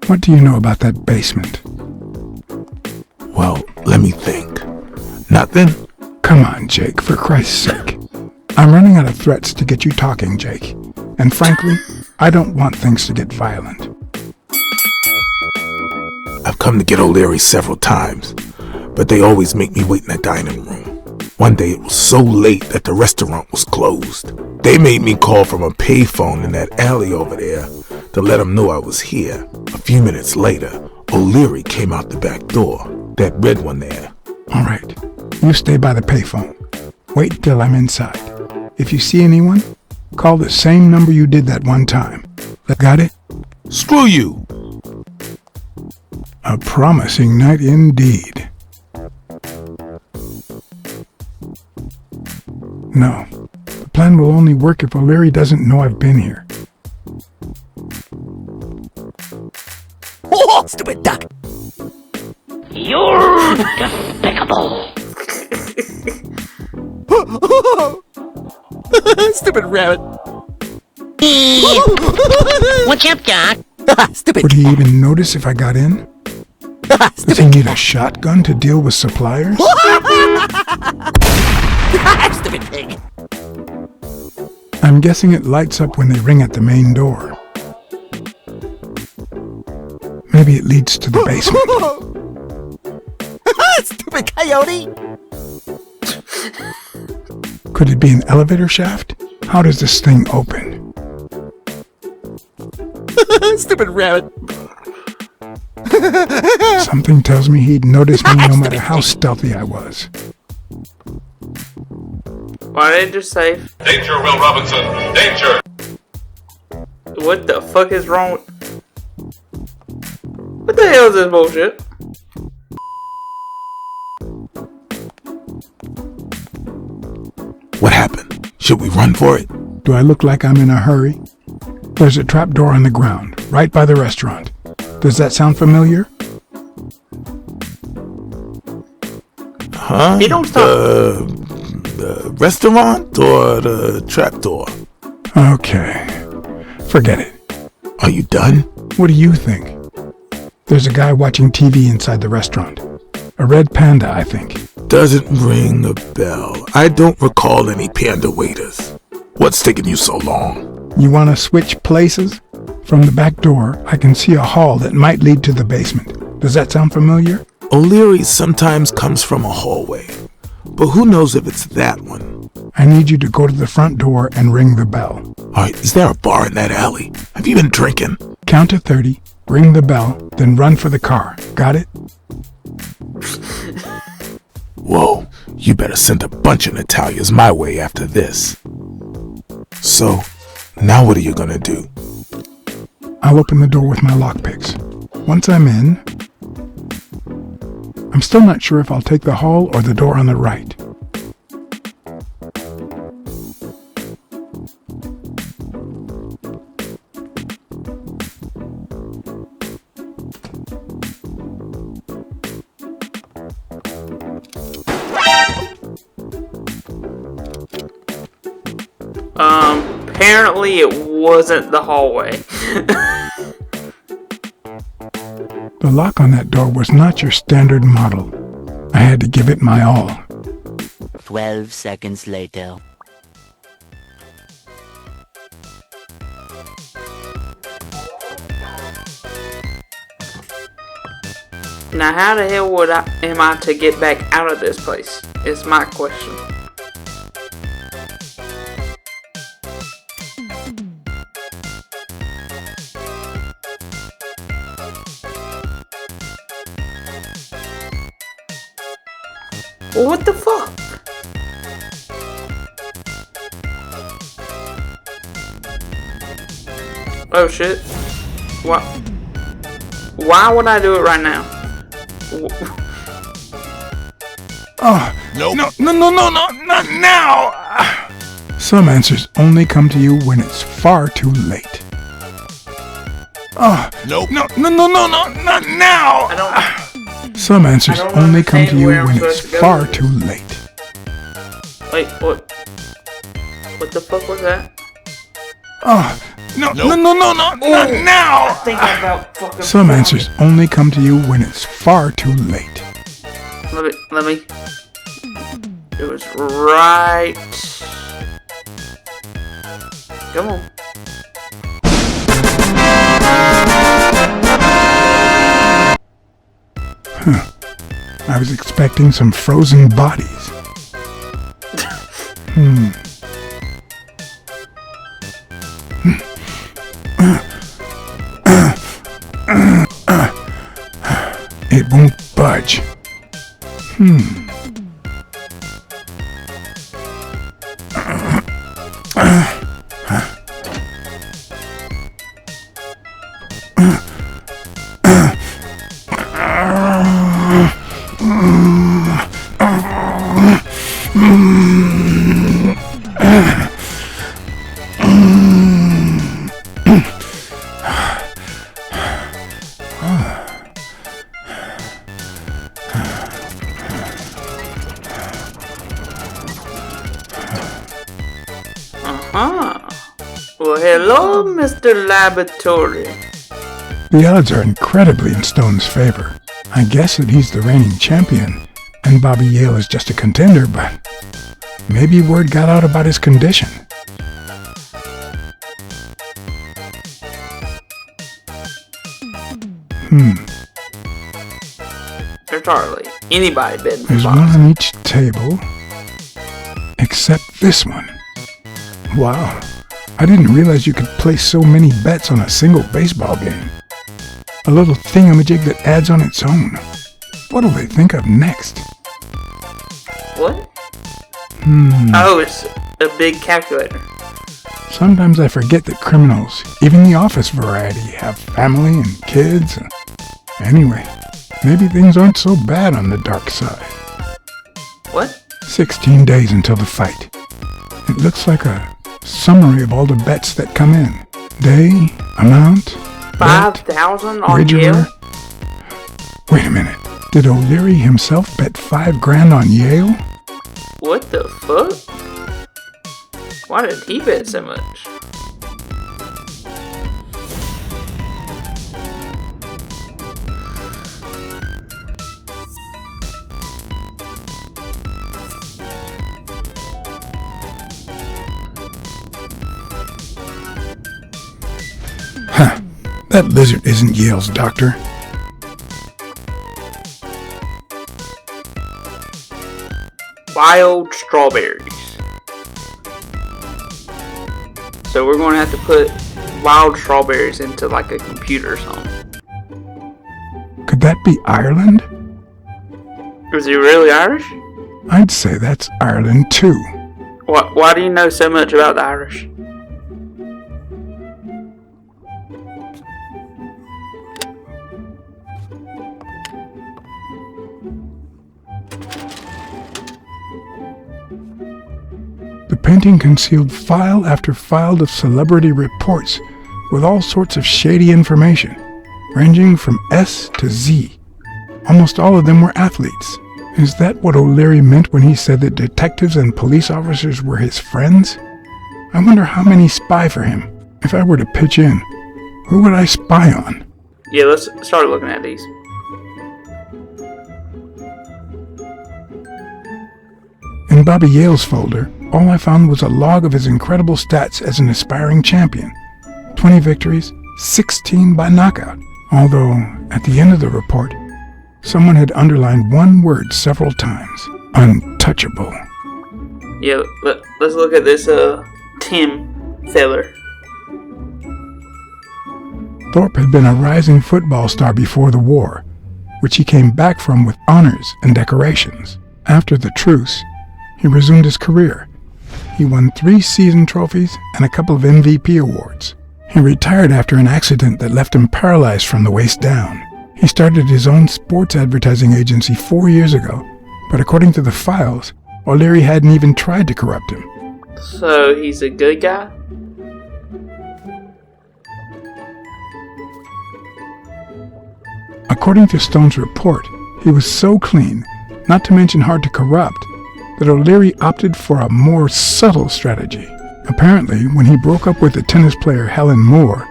What do you know about that basement? Well, let me think. Nothing? Come on, Jake, for Christ's sake. I'm running out of threats to get you talking, Jake. And frankly, I don't want things to get violent. I've come to get O'Leary several times, but they always make me wait in the dining room. One day it was so late that the restaurant was closed. They made me call from a payphone in that alley over there to let them know I was here. A few minutes later, O'Leary came out the back door, that red one there. All right, you stay by the payphone. Wait till I'm inside. If you see anyone, call the same number you did that one time. Got it? Screw you! A promising night indeed. No, the plan will only work if O'Leary doesn't know I've been here. Oh, stupid duck! You're despicable. Stupid rabbit! What's up, Doc? Stupid Would he even notice if I got in? Does he Stupid need a shotgun to deal with suppliers? Stupid pig! I'm guessing it lights up when they ring at the main door. Maybe it leads to the basement. Stupid coyote! Could it be an elevator shaft? How does this thing open? Stupid rabbit! Something tells me he'd notice me no matter how stealthy I was. Why did you say? Danger, Will Robinson! Danger! What the fuck is wrong with... What the hell is this bullshit? What happened? Should we run for it? Do I look like I'm in a hurry? There's a trapdoor on the ground, right by the restaurant. Does that sound familiar? Huh? He don't stop. The restaurant or the trapdoor? Okay. Forget it. Are you done? What do you think? There's a guy watching TV inside the restaurant. A red panda, I think. Doesn't ring a bell. I don't recall any panda waiters. What's taking you so long? You want to switch places? From the back door, I can see a hall that might lead to the basement. Does that sound familiar? O'Leary sometimes comes from a hallway, but who knows if it's that one? I need you to go to the front door and ring the bell. Alright, is there a bar in that alley? Have you been drinking? Count to 30, ring the bell, then run for the car. Got it? Whoa, you better send a bunch of Natalias my way after this. So, now what are you gonna do? I'll open the door with my lockpicks. Once I'm in, I'm still not sure if I'll take the hall or the door on the right. Apparently it wasn't the hallway. The lock on that door was not your standard model. I had to give it my all. 12 seconds later. Now how the hell am I to get back out of this place? Is my question. What the fuck? Oh shit. What? Why would I do it right now? Oh, Nope. no, not now! Some answers only come to you when it's far too late. Oh, Nope. no, not now! I don't. Some answers I don't only come to understand you where I'm when it's supposed to go. far too late. Wait, what? What the fuck was that? Oh, no, not now! I think I'm about fucking. Some answers only come to you when it's far too late. Let me. It was right. Come on. I was expecting some frozen bodies. It won't budge. Well, hello, Mr. Laboratory. The odds are incredibly in Stone's favor. I guess that he's the reigning champion, and Bobby Yale is just a contender, but maybe word got out about his condition. There's hardly anybody betting the There's one box. on each table, except this one. Wow, I didn't realize you could place so many bets on a single baseball game. A little thingamajig that adds on its own. What'll they think of next? What? Oh, it's a big calculator. Sometimes I forget that criminals, even the office variety, have family and kids. Anyway, maybe things aren't so bad on the dark side. What? 16 days until the fight. It looks like a summary of all the bets that come in. Day, amount, 5,000 on wagerer. Yale? Wait a minute. Did O'Leary himself bet $5,000 on Yale? What the fuck? Why did he bet so much? Huh. That lizard isn't Yale's doctor. Wild strawberries. So we're going to have to put wild strawberries into like a computer or something. Could that be Ireland? Is he really Irish? I'd say that's Ireland too. Why do you know so much about the Irish? The painting concealed file after file of celebrity reports with all sorts of shady information, ranging from S to Z. Almost all of them were athletes. Is that what O'Leary meant when he said that detectives and police officers were his friends? I wonder how many spy for him. If I were to pitch in, who would I spy on? Yeah, let's start looking at these. In Bobby Yale's folder, all I found was a log of his incredible stats as an aspiring champion. 20 victories, 16 by knockout. Although, at the end of the report, someone had underlined one word several times. Untouchable. Yeah, let's look at this Tim Feller. Thorpe had been a rising football star before the war, which he came back from with honors and decorations. After the truce, he resumed his career. He won 3 season trophies and a couple of MVP awards. He retired after an accident that left him paralyzed from the waist down. He started his own sports advertising agency 4 years ago, but according to the files, O'Leary hadn't even tried to corrupt him. So he's a good guy? According to Stone's report, he was so clean, not to mention hard to corrupt, that O'Leary opted for a more subtle strategy. Apparently, when he broke up with the tennis player Helen Moore,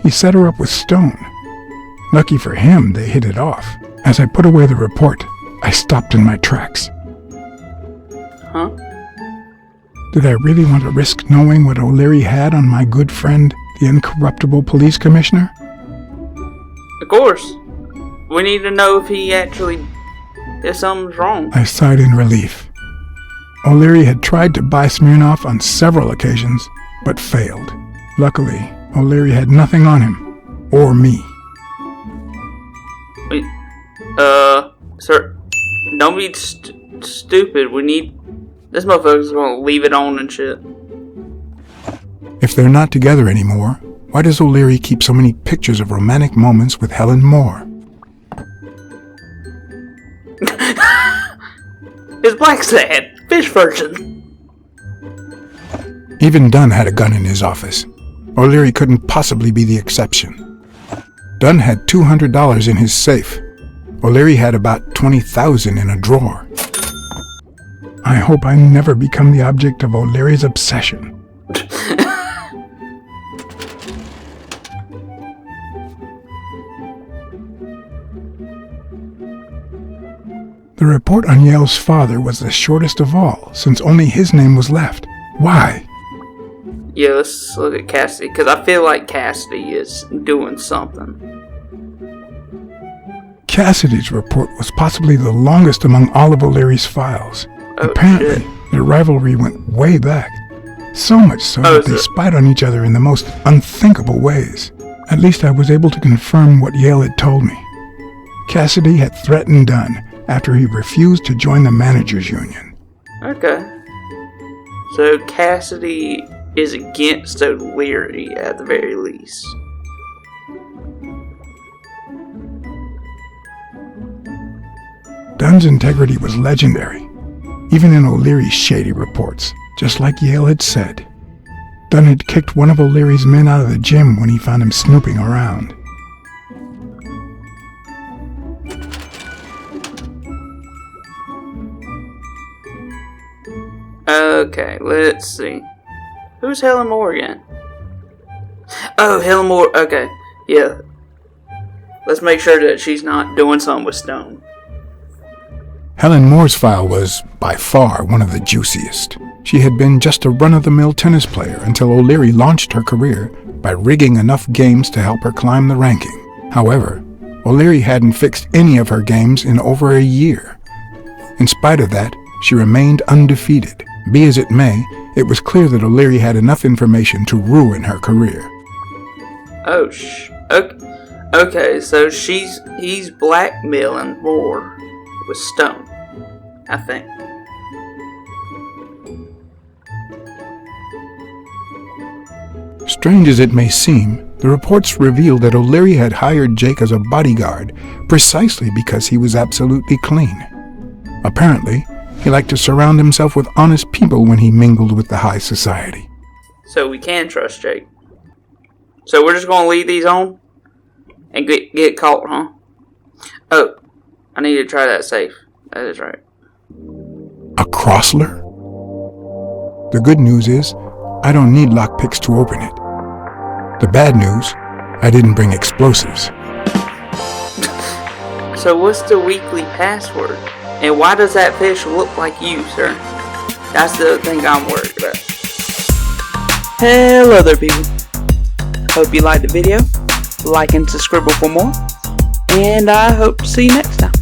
he set her up with Stone. Lucky for him, they hit it off. As I put away the report, I stopped in my tracks. Huh? Did I really want to risk knowing what O'Leary had on my good friend, the incorruptible police commissioner? Of course. We need to know if something's wrong. I sighed in relief. O'Leary had tried to buy Smirnoff on several occasions, but failed. Luckily, O'Leary had nothing on him, or me. Wait, sir, don't be stupid. This motherfucker's gonna leave it on and shit. If they're not together anymore, why does O'Leary keep so many pictures of romantic moments with Helen Moore? It's Blacksad, fish version. Even Dunn had a gun in his office. O'Leary couldn't possibly be the exception. Dunn had $200 in his safe. O'Leary had about $20,000 in a drawer. I hope I never become the object of O'Leary's obsession. The report on Yale's father was the shortest of all, since only his name was left. Why? Yeah, let's look at Cassidy, because I feel like Cassidy is doing something. Cassidy's report was possibly the longest among all of O'Leary's files. Oh, apparently, shit. their rivalry went way back. So much so that they spied on each other in the most unthinkable ways. At least I was able to confirm what Yale had told me. Cassidy had threatened Dunn after he refused to join the managers' union. Okay. So Cassidy is against O'Leary at the very least. Dunn's integrity was legendary, even in O'Leary's shady reports, just like Yale had said. Dunn had kicked one of O'Leary's men out of the gym when he found him snooping around. Okay, let's see. Who's Helen Moore again? Oh, Helen Moore. Okay, yeah. Let's make sure that she's not doing something with Stone. Helen Moore's file was, by far, one of the juiciest. She had been just a run-of-the-mill tennis player until O'Leary launched her career by rigging enough games to help her climb the ranking. However, O'Leary hadn't fixed any of her games in over a year. In spite of that, she remained undefeated. Be as it may, it was clear that O'Leary had enough information to ruin her career. Oh, okay, so he's blackmailing Moore with Stone, I think. Strange as it may seem, the reports revealed that O'Leary had hired Jake as a bodyguard precisely because he was absolutely clean. Apparently, he liked to surround himself with honest people when he mingled with the high society. So we can trust Jake. So we're just going to leave these on and get caught, huh? Oh, I need to try that safe. That is right. A Crossler? The good news is, I don't need lockpicks to open it. The bad news, I didn't bring explosives. So what's the weekly password? And why does that fish look like you, sir? That's the thing I'm worried about. Hello there, people. Hope you liked the video. Like and subscribe for more. And I hope to see you next time.